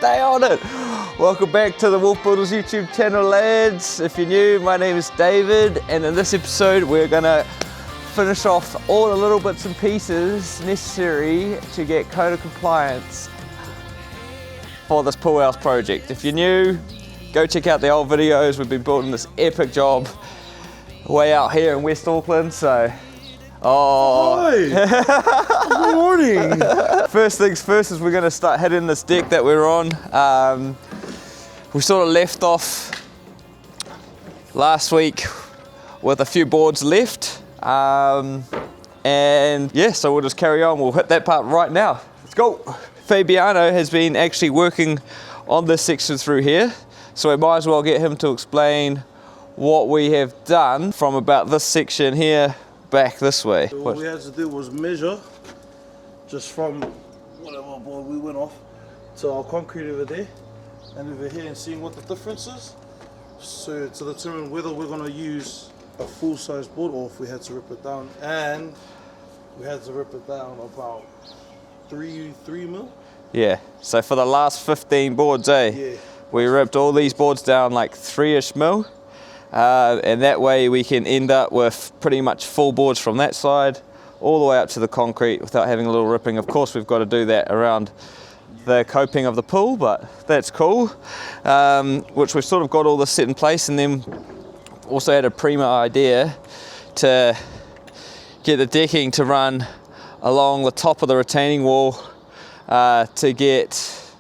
stay on it. Welcome back to the Wolf Builders YouTube channel, lads. If you're new, my name is David, and in this episode we're gonna finish off all the little bits and pieces necessary to get code compliance for this pool house project. If you're new, go check out the old videos. We've been building this epic job way out here in West Auckland, so Hi! Good morning! First things first is we're going to start hitting this deck that we're on. We sort of left off last week with a few boards left. And yeah, so we'll just carry on. We'll hit that part right now. Let's go! Fabiano has been actually working on this section through here, so we might as well get him to explain what we have done from about this section here back this way. So what we had to do was measure just from whatever board we went off to our concrete over there and over here, and seeing what the difference is, so to determine whether we're going to use a full-size board or if we had to rip it down. And we had to rip it down about 3 mil. Yeah, so for the last 15 boards, Yeah. we ripped all these boards down like 3-ish mil. And that way we can end up with pretty much full boards from that side all the way up to the concrete without having a little ripping. Of course, we've got to do that around the coping of the pool, but that's cool. Which we've sort of got all this set in place, and then also had a prima idea to get the decking to run along the top of the retaining wall to get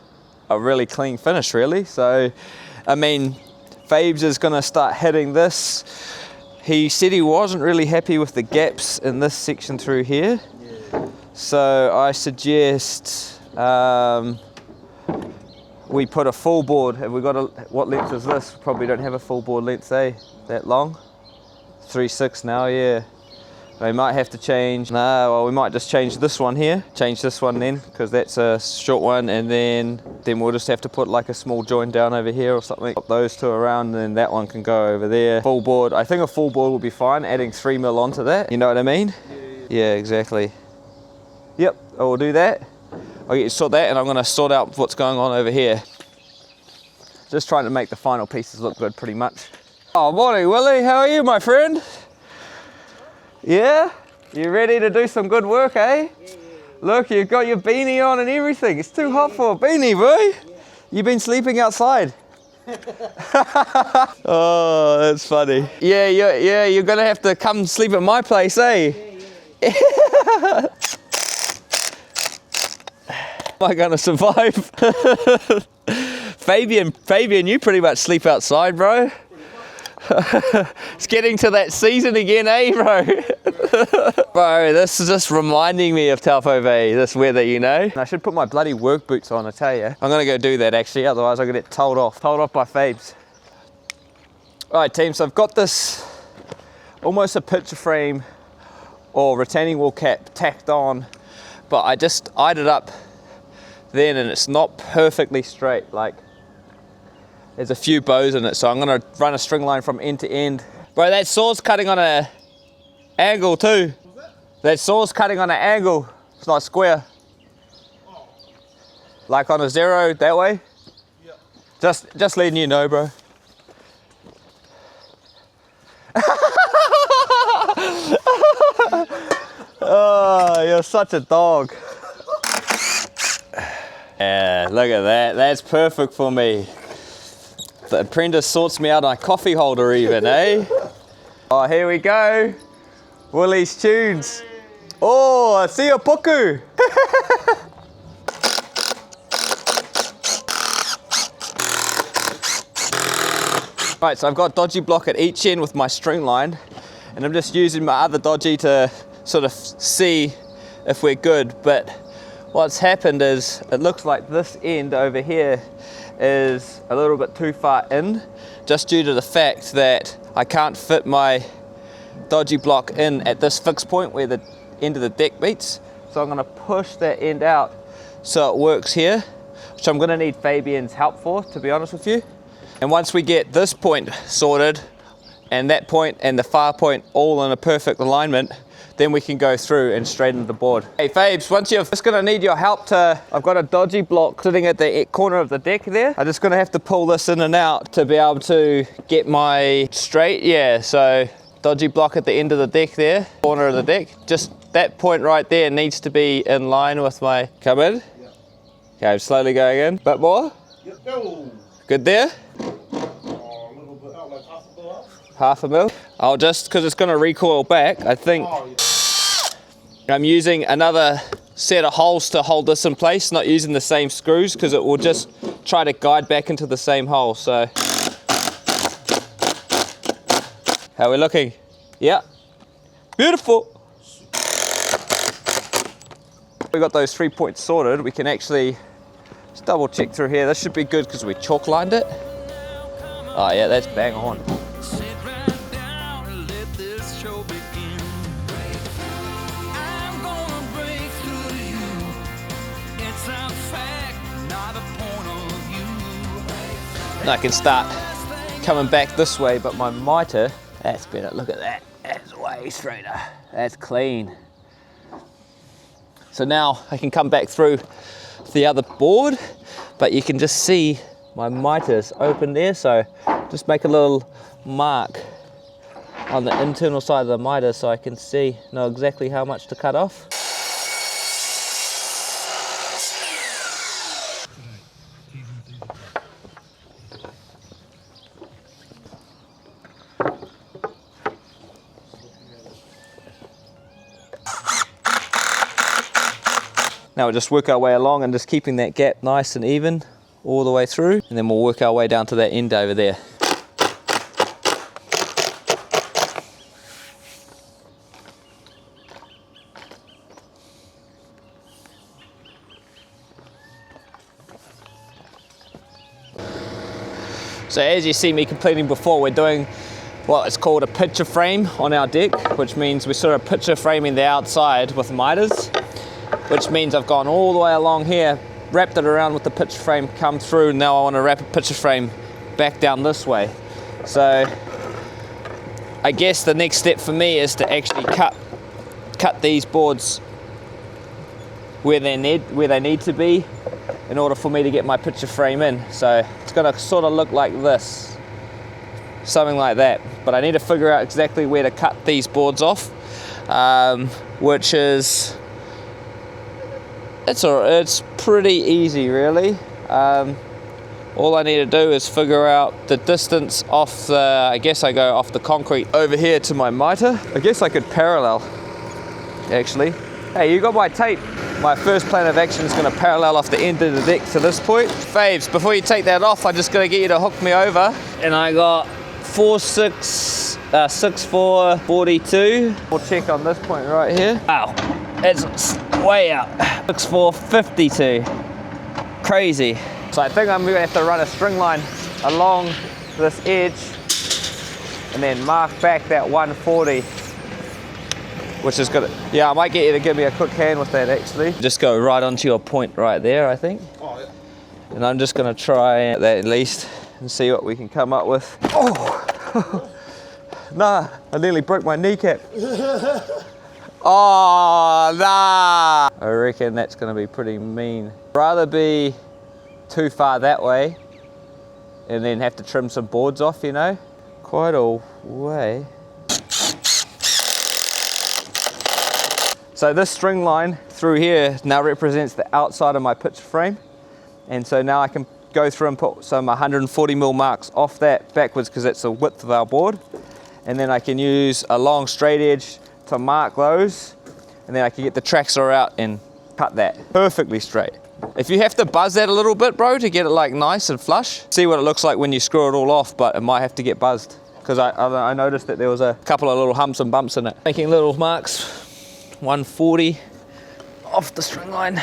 a really clean finish, really. So, I mean, Fabes is going to start hitting this. He said he wasn't really happy with the gaps in this section through here. Yeah. So I suggest we put a full board. Have we got what length is this? Probably don't have a full board length, that long? 3/6 now, yeah. We might have to change, no, well, we might just change this one here, change this one then, because that's a short one, and then we'll just have to put like a small joint down over here or something. Pop those two around, and then that one can go over there. Full board, I think a full board will be fine, adding 3 mil onto that, you know what I mean? Yeah, exactly. Yep, I will do that. I'll get you sort that, and I'm going to sort out what's going on over here. Just trying to make the final pieces look good, pretty much. Oh, morning, Willie, how are you, my friend? Yeah? You ready to do some good work, eh? Yeah. Look, you've got your beanie on and everything. It's too hot for a beanie, boy. Yeah. You've been sleeping outside. Oh, that's funny. Yeah, you're gonna have to come sleep at my place, eh? Yeah. Am I gonna survive? Fabian, you pretty much sleep outside, bro. It's getting to that season again, eh, bro? Bro, this is just reminding me of Taupo Bay, this weather, you know? I should put my bloody work boots on, I tell you. I'm gonna go do that actually, otherwise I'm gonna get told off by Fabes. Alright team, so I've got this almost a picture frame or retaining wall cap tacked on, but I just eyed it up then and it's not perfectly straight. Like, there's a few bows in it, so I'm gonna run a string line from end to end. Bro, that saw's cutting on an angle too. That saw's cutting on an angle. It's not square. Oh. Like on a 0 that way? Yeah. Just letting you know, bro. Oh, you're such a dog. Yeah, look at that. That's perfect for me. The apprentice sorts me out on a coffee holder even, eh? Oh, here we go. Willie's tunes. Oh, see a puku. Right, so I've got dodgy block at each end with my string line, and I'm just using my other dodgy to sort of see if we're good. But what's happened is it looks like this end over here is a little bit too far in, just due to the fact that I can't fit my dodgy block in at this fixed point where the end of the deck meets. So I'm going to push that end out so it works here, which I'm going to need Fabian's help for, to be honest with you. And once we get this point sorted and that point and the far point all in a perfect alignment, then we can go through and straighten the board. Hey Fabes, once you're just gonna need your help to, I've got a dodgy block sitting at the corner of the deck there. I'm just gonna have to pull this in and out to be able to get my straight, yeah, so dodgy block at the end of the deck there, corner of the deck. Just that point right there needs to be in line with my cupboard. Yep. Okay, I'm slowly going in. Bit more? Yep. Go. Good there? Oh, a little bit out, like half a mil. Half a mil? I'll just, because it's going to recoil back, I think I'm using another set of holes to hold this in place, not using the same screws because it will just try to guide back into the same hole. So, how are we looking? Yeah. Beautiful. We got those 3 points sorted. We can actually just double check through here. This should be good because we chalk lined it. Oh yeah, that's bang on. And I can start coming back this way, but my mitre, that's better. Look at that. That's way straighter. That's clean. So now I can come back through the other board, but you can just see my mitre's open there, so just make a little mark on the internal side of the mitre so I can know exactly how much to cut off. Now we'll just work our way along and just keeping that gap nice and even all the way through, and then we'll work our way down to that end over there. So as you see me completing before, we're doing what is called a picture frame on our deck, which means we're sort of picture framing the outside with miters, which means I've gone all the way along here, wrapped it around with the picture frame, come through, and now I want to wrap a picture frame back down this way. So I guess the next step for me is to actually cut these boards where they need to be in order for me to get my picture frame in. So it's going to sort of look like this, something like that. But I need to figure out exactly where to cut these boards off, which is it's pretty easy really. All I need to do is figure out the distance off the, I guess I go off the concrete over here to my mitre. I guess I could parallel actually. Hey, you got my tape. My first plan of action is going to parallel off the end of the deck to this point. Fabes, before you take that off, I'm just going to get you to hook me over. And I got 64, 42. We'll check on this point right here. Wow, it's way out. 64, 52. Crazy. So I think I'm going to have to run a string line along this edge and then mark back that 140. Which is good. Yeah, I might get you to give me a quick hand with that actually. Just go right onto your point right there, I think. Oh, yeah. And I'm just going to try that at least and see what we can come up with. Oh! Nah, I nearly broke my kneecap. Oh, nah! I reckon that's going to be pretty mean. Rather be too far that way and then have to trim some boards off, you know? Quite a way. So this string line through here now represents the outside of my picture frame, and so now I can go through and put some 140mm marks off that backwards because that's the width of our board, and then I can use a long straight edge to mark those, and then I can get the traxor out and cut that perfectly straight. If you have to buzz that a little bit, bro, to get it like nice and flush, see what it looks like when you screw it all off, but it might have to get buzzed because I noticed that there was a couple of little humps and bumps in it. Making little marks. 140 off the string line,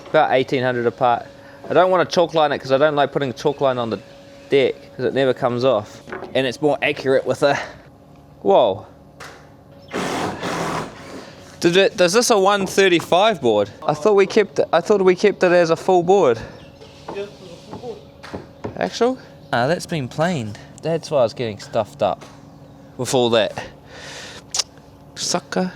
about 1800 apart. I don't want to chalk line it because I don't like putting a chalk line on the deck because it never comes off, and it's more accurate with a. Whoa! Does this a 135 board? I thought we kept it as a full board. Yeah, it's a full board. Actual? Ah, that's been planed. That's why I was getting stuffed up with all that. Sucker.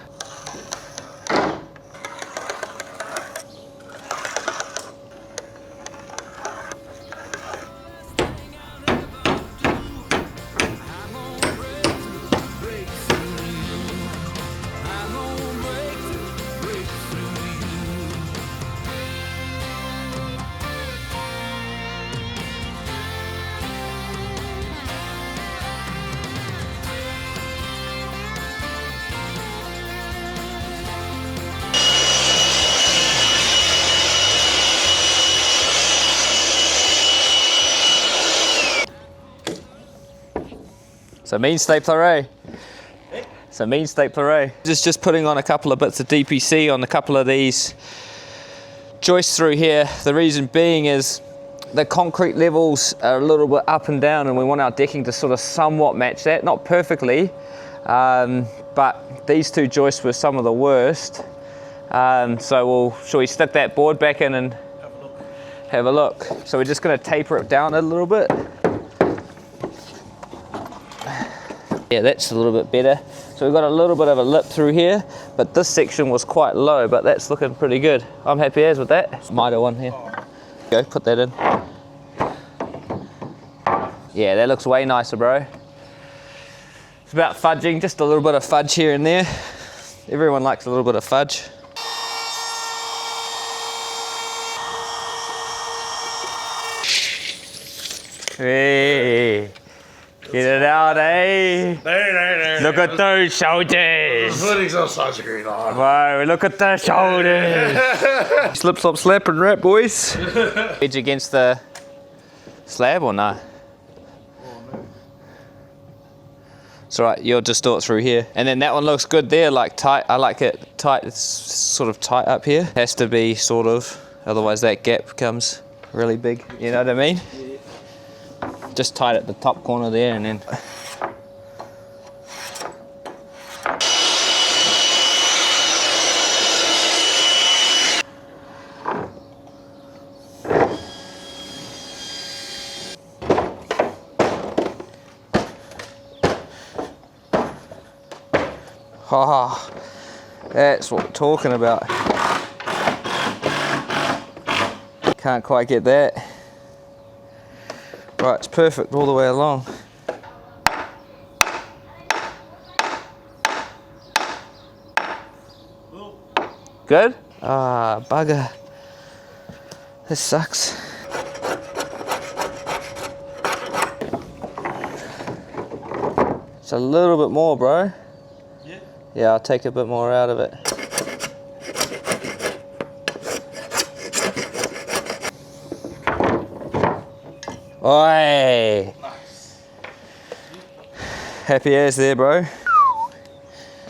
It's a mean stapler, eh? It's a mean stapler, eh? Just putting on a couple of bits of DPC on a couple of these joists through here. The reason being is the concrete levels are a little bit up and down, and we want our decking to sort of somewhat match that. Not perfectly, but these two joists were some of the worst. So shall we stick that board back in and have a look? So we're just going to taper it down a little bit. Yeah, that's a little bit better. So we've got a little bit of a lip through here, but this section was quite low, but that's looking pretty good. I'm happy as with that. Mitre one here. Go, put that in. Yeah, that looks way nicer, bro. It's about fudging, just a little bit of fudge here and there. Everyone likes a little bit of fudge. Hey. Get it out, eh? Look at those shoulders. Wow, look at the shoulders. Slip, slop, slap and wrap, boys. Edge against the slab or no? It's alright, you'll just do it through here. And then that one looks good there, like tight. I like it tight, it's sort of tight up here. Has to be sort of, otherwise that gap becomes really big. You know what I mean? Just tight at the top corner there and then. Oh, that's what we're talking about. Can't quite get that. Right, it's perfect all the way along. Good? Ah, bugger. This sucks. It's a little bit more, bro. Yeah? Yeah, I'll take a bit more out of it. Oi! Nice. Happy as there, bro.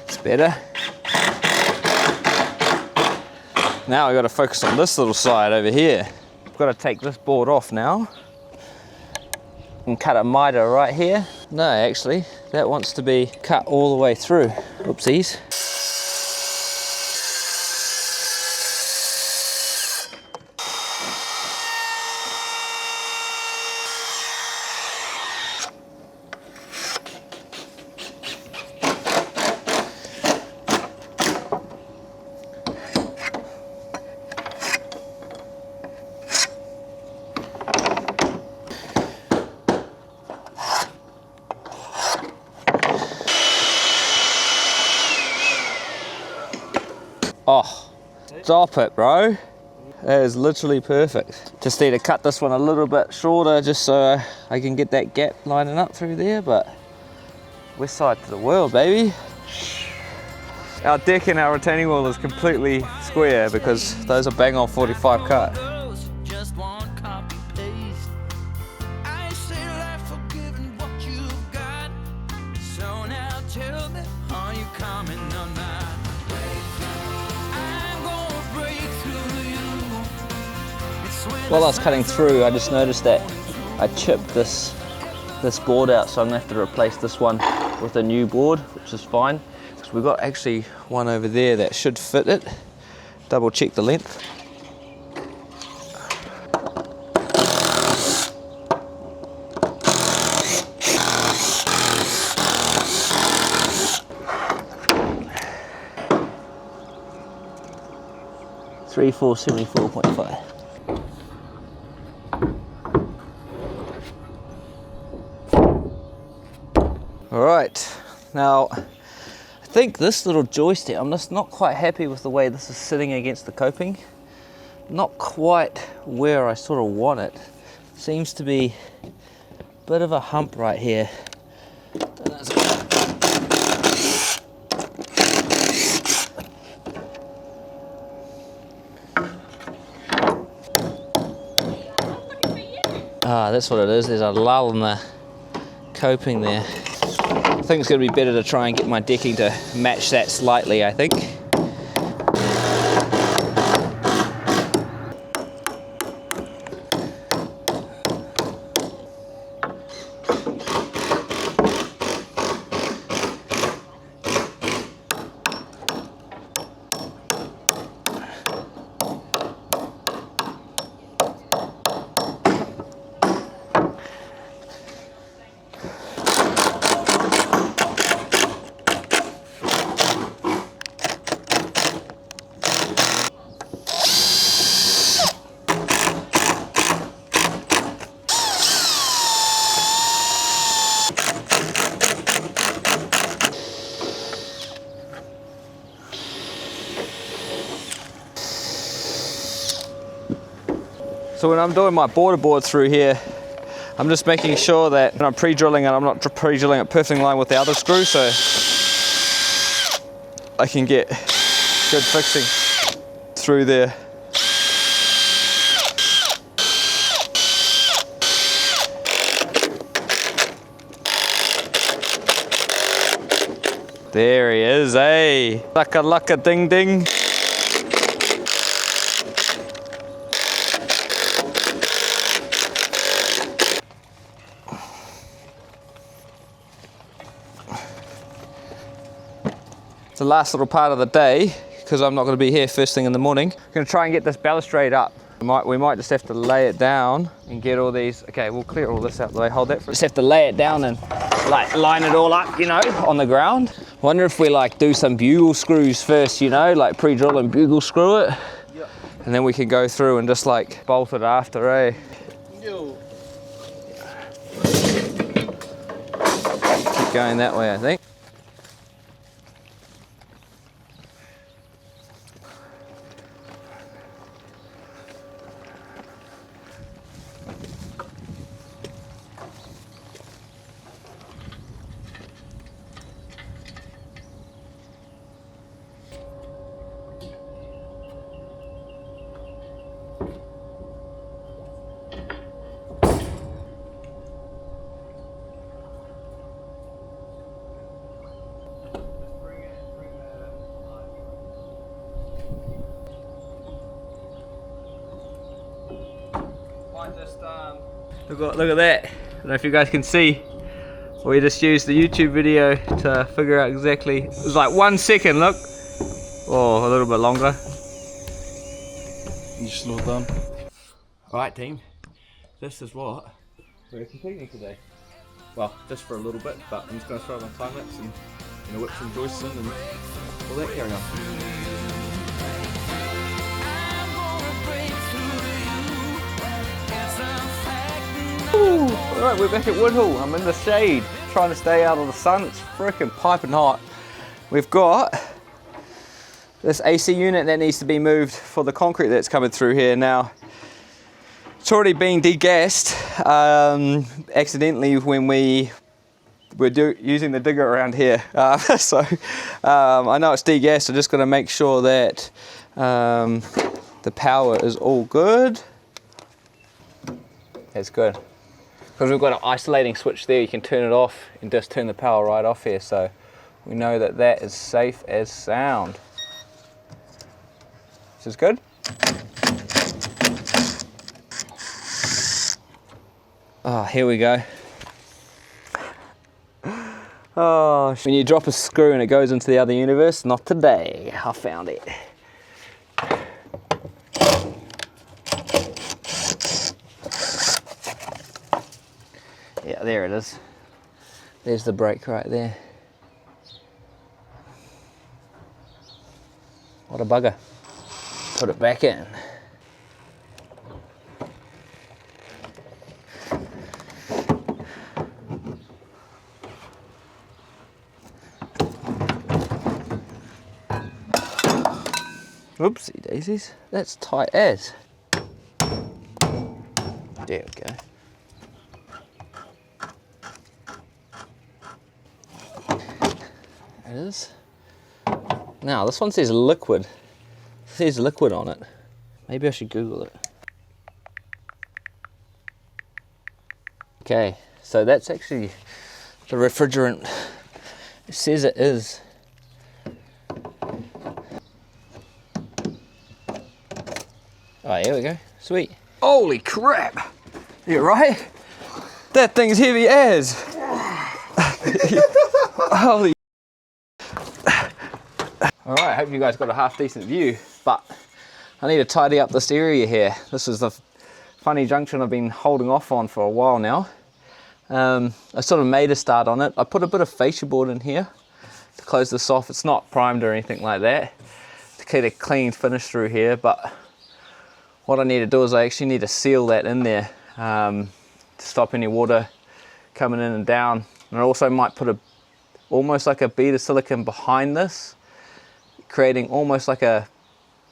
It's better. Now I've got to focus on this little side over here. I've got to take this board off now and cut a mitre right here. No, actually, that wants to be cut all the way through. Oopsies. Oh, stop it, bro. That is literally perfect. Just need to cut this one a little bit shorter just so I can get that gap lining up through there, but west side to the world, baby. Our deck and our retaining wall is completely square because those are bang on 45 cut. While I was cutting through, I just noticed that I chipped this board out, so I'm gonna have to replace this one with a new board, which is fine. Because we've got actually one over there that should fit it. Double check the length. .5. Alright, now I think this little joist here, I'm just not quite happy with the way this is sitting against the coping. Not quite where I sort of want it. Seems to be a bit of a hump right here. Ah, that's what it is. There's a lull in the coping there. think it's going to be better to try and get my decking to match that slightly, I think. So when I'm doing my border board through here, I'm just making sure that when I'm pre-drilling it, I'm not pre-drilling it perfectly in line with the other screw, so I can get good fixing through there. There he is, eh? Lucka lucka ding ding. The last little part of the day, because I'm not going to be here first thing in the morning. I'm going to try and get this balustrade up. We might just have to lay it down and get all these. Okay, we'll clear all this out of the way. Hold that for. Just have to lay it down and like line it all up, you know, on the ground. Wonder if we like do some bugle screws first, you know, like pre-drill and bugle screw it. Yep. And then we can go through and just like bolt it after, eh? Yo. Keep going that way, I think. Look at that. I don't know if you guys can see. We just used the YouTube video to figure out exactly. It was like 1 second, look. Oh, a little bit longer. You slow down. Alright team, this is what we're completing today. Well, just for a little bit, but I'm just going to throw my time lapse and whip some joists in and all that carry on. Alright, we're back at Woodhull. I'm in the shade, trying to stay out of the sun. It's freaking piping hot. We've got this AC unit that needs to be moved for the concrete that's coming through here. Now, it's already been degassed accidentally when we were using the digger around here. So I know it's degassed. I'm just going to make sure that the power is all good. That's good. Because we've got an isolating switch there, you can turn it off and just turn the power right off here, so we know that that is safe as sound. This is good. Oh, here we go. Oh, when you drop a screw and it goes into the other universe, not today. I found it. Yeah, there it is. There's the brake right there. What a bugger. Put it back in. Oopsie daisies, that's tight as. There we go. It is. Now this one says liquid. It says liquid on it. Maybe I should Google it. Okay, so that's actually the refrigerant It says it is. Oh, here we go. Sweet. Holy crap! You right? That thing's heavy as. Holy. Alright, hope you guys got a half decent view, but I need to tidy up this area here. This is the funny junction I've been holding off on for a while now. I sort of made a start on it. I put a bit of fascia board in here to close this off. It's not primed or anything like that, to get a clean finish through here, but what I need to do is I actually need to seal that in there to stop any water coming in and down. And I also might put almost like a bead of silicone behind this, creating almost like a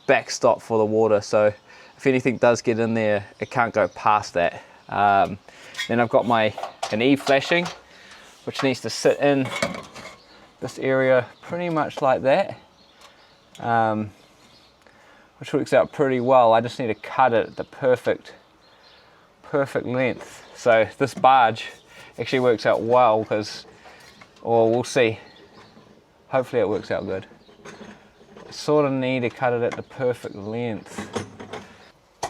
backstop for the water, so if anything does get in there, it can't go past that. Then I've got an E flashing, which needs to sit in this area pretty much like that, which works out pretty well. I just need to cut it at the perfect length. So this barge actually works out well because, or we'll see, hopefully it works out good. Sort of need to cut it at the perfect length.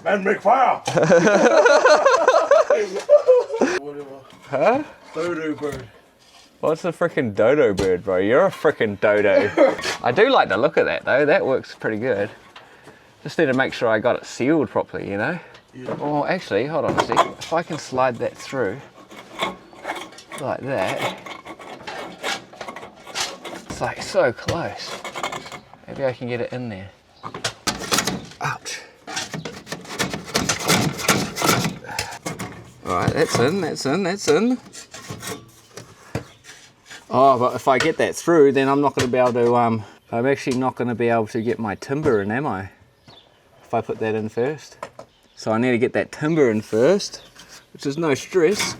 Man, make fire! Whatever. Huh? Dodo bird. What's a freaking dodo bird, bro? You're a freaking dodo. I do like the look of that though. That works pretty good. Just need to make sure I got it sealed properly, you know? Yeah. Oh, actually, hold on a sec. If I can slide that through like that, it's like so close. Maybe I can get it in there. Ouch. Alright, that's in. Oh, but if I get that through, then I'm not going to be able to, I'm actually not going to be able to get my timber in, am I? If I put that in first. So I need to get that timber in first, which is no stress.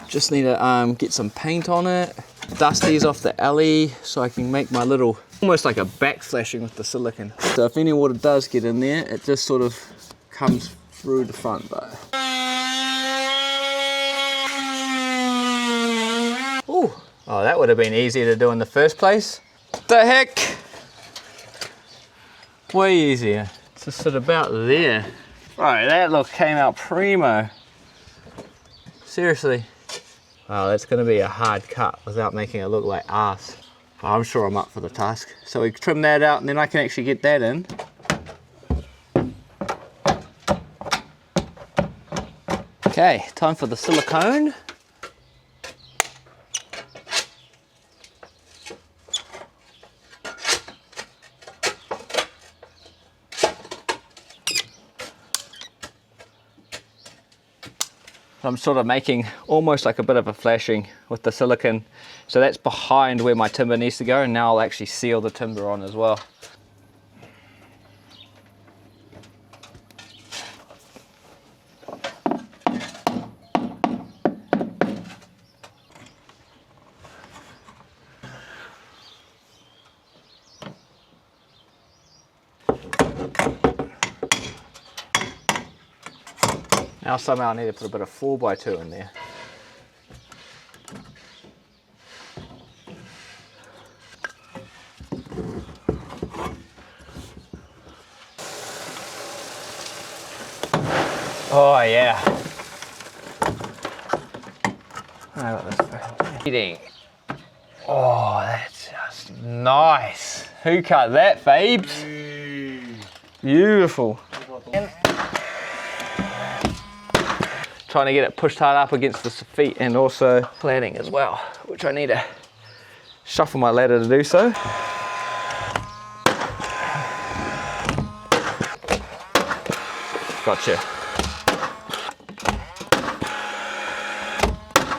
Just need to get some paint on it. Dust these off the alley so I can make my little, almost like a back flashing with the silicone. So if any water does get in there, it just sort of comes through the front. But ooh. Oh, that would have been easier to do in the first place. The heck? Way easier. It's just sort of about there. Right, that look came out primo. Seriously. Oh, that's going to be a hard cut without making it look like arse. But I'm sure I'm up for the task. So we trim that out and then I can actually get that in. Okay, time for the silicone. I'm sort of making almost like a bit of a flashing with the silicone. So that's behind where my timber needs to go, and now I'll actually seal the timber on as well. Now somehow I need to put a bit of 4x2 in there. Oh yeah. I got this eating. Oh, that's just nice. Who cut that, babes? Beautiful. Trying to get it pushed hard up against the feet and also cladding as well, which I need to shuffle my ladder to do so. Gotcha.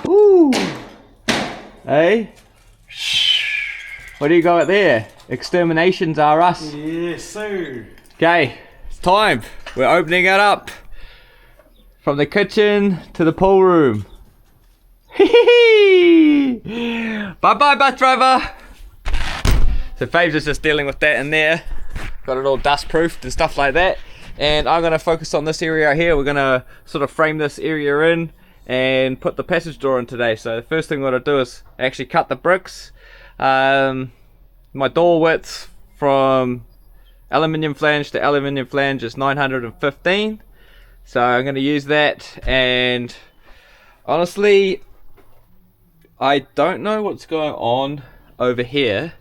Woo! Hey? What do you got there? Exterminations are us. Yes, sir. Okay, it's time. We're opening it up. From the kitchen to the pool room. Bye-bye, bus driver. So Faves is just dealing with that in there. Got it all dust proofed and stuff like that. And I'm gonna focus on this area here. We're gonna sort of frame this area in and put the passage door in today. So the first thing I'm going to do is actually cut the bricks. My door width from aluminium flange to aluminium flange is 915, so I'm going to use that. And honestly, I don't know what's going on over here,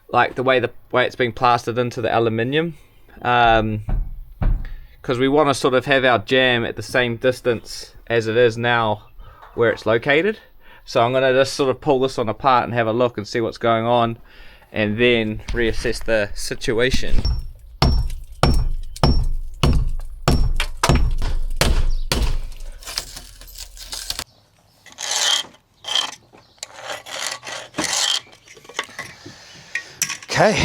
like the way it's being plastered into the aluminium, because we want to sort of have our jam at the same distance as it is now where it's located. So I'm going to just sort of pull this one apart and have a look and see what's going on, and then reassess the situation. Okay.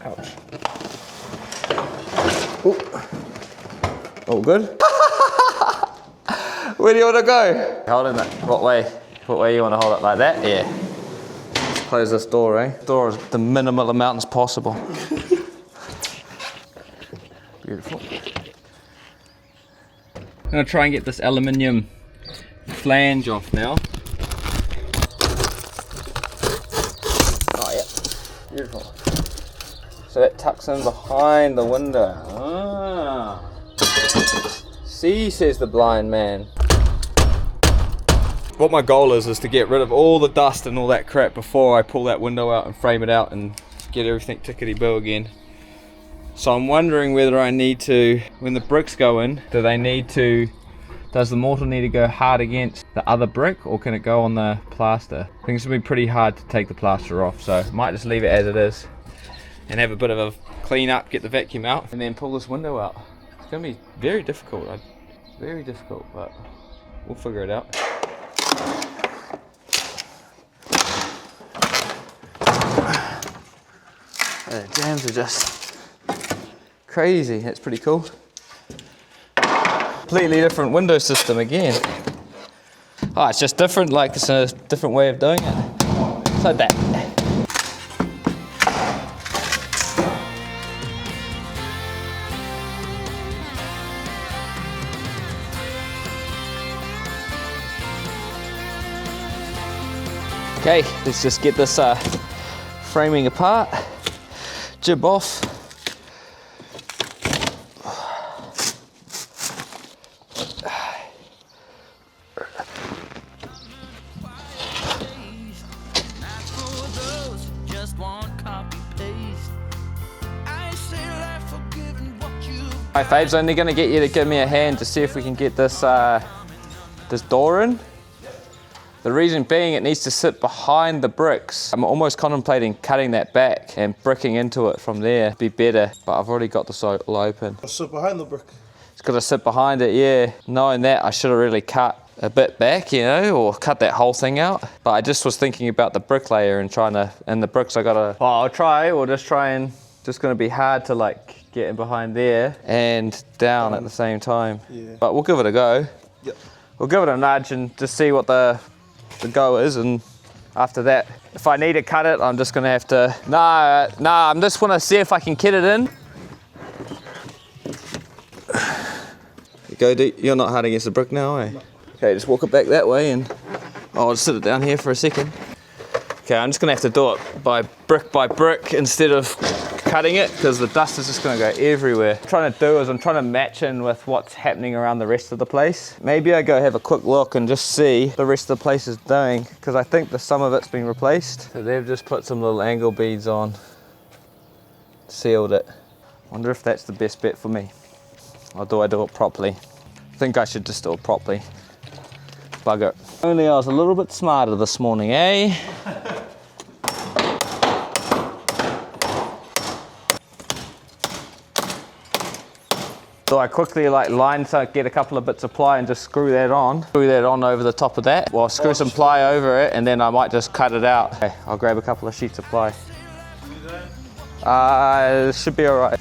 Ouch. Ooh. All good? Where do you want to go? Holding it. What way? What way you want to hold it? Like that? Yeah. Let's close this door, eh? Door is the minimal amount as possible. Beautiful. I'm going to try and get this aluminium flange off now. Oh yeah. Beautiful. So that tucks in behind the window. Ah. See, says the blind man. What my goal is to get rid of all the dust and all that crap before I pull that window out and frame it out and get everything tickety-boo again. So I'm wondering whether I need to, when the bricks go in, does the mortar need to go hard against the other brick, or can it go on the plaster? I think it's going to be pretty hard to take the plaster off, so I might just leave it as it is and have a bit of a clean up, get the vacuum out, and then pull this window out. It's going to be very difficult, but we'll figure it out. The jams are just crazy. It's pretty cool. Completely different window system again. Oh, it's just different, like it's a different way of doing it. It's like that. Okay, let's just get this framing apart, jib off. Hi Fabe's only going to get you to give me a hand to see if we can get this this door in. The reason being, it needs to sit behind the bricks. I'm almost contemplating cutting that back and bricking into it from there. Be better, but I've already got this all open. It'll sit behind the brick. It's got to sit behind it, yeah. Knowing that, I should have really cut a bit back, you know, or cut that whole thing out. But I just was thinking about the brick layer and and the bricks I gotta, well, just gonna be hard to like get in behind there and down at the same time. Yeah. But we'll give it a go. Yep. We'll give it a nudge and just see what the go is, and after that, if I need to cut it, I'm just gonna have to, I'm just wanna see if I can get it in. Go, you're not hard against the brick now, eh? No. Okay, just walk it back that way and I'll just sit it down here for a second. Okay, I'm just gonna have to do it by brick instead of cutting it, because the dust is just gonna go everywhere. What I'm trying to do is I'm trying to match in with what's happening around the rest of the place. Maybe I go have a quick look and just see the rest of the place is doing, because I think some of it's been replaced. So they've just put some little angle beads on, sealed it. Wonder if that's the best bet for me. Or do I do it properly? I think I should just do it properly. Bugger. Only I was a little bit smarter this morning, eh? So I quickly like line, so get a couple of bits of ply and just screw that on. Screw that on over the top of that. Well, screw some ply over it and then I might just cut it out. Okay, I'll grab a couple of sheets of ply. Should be alright.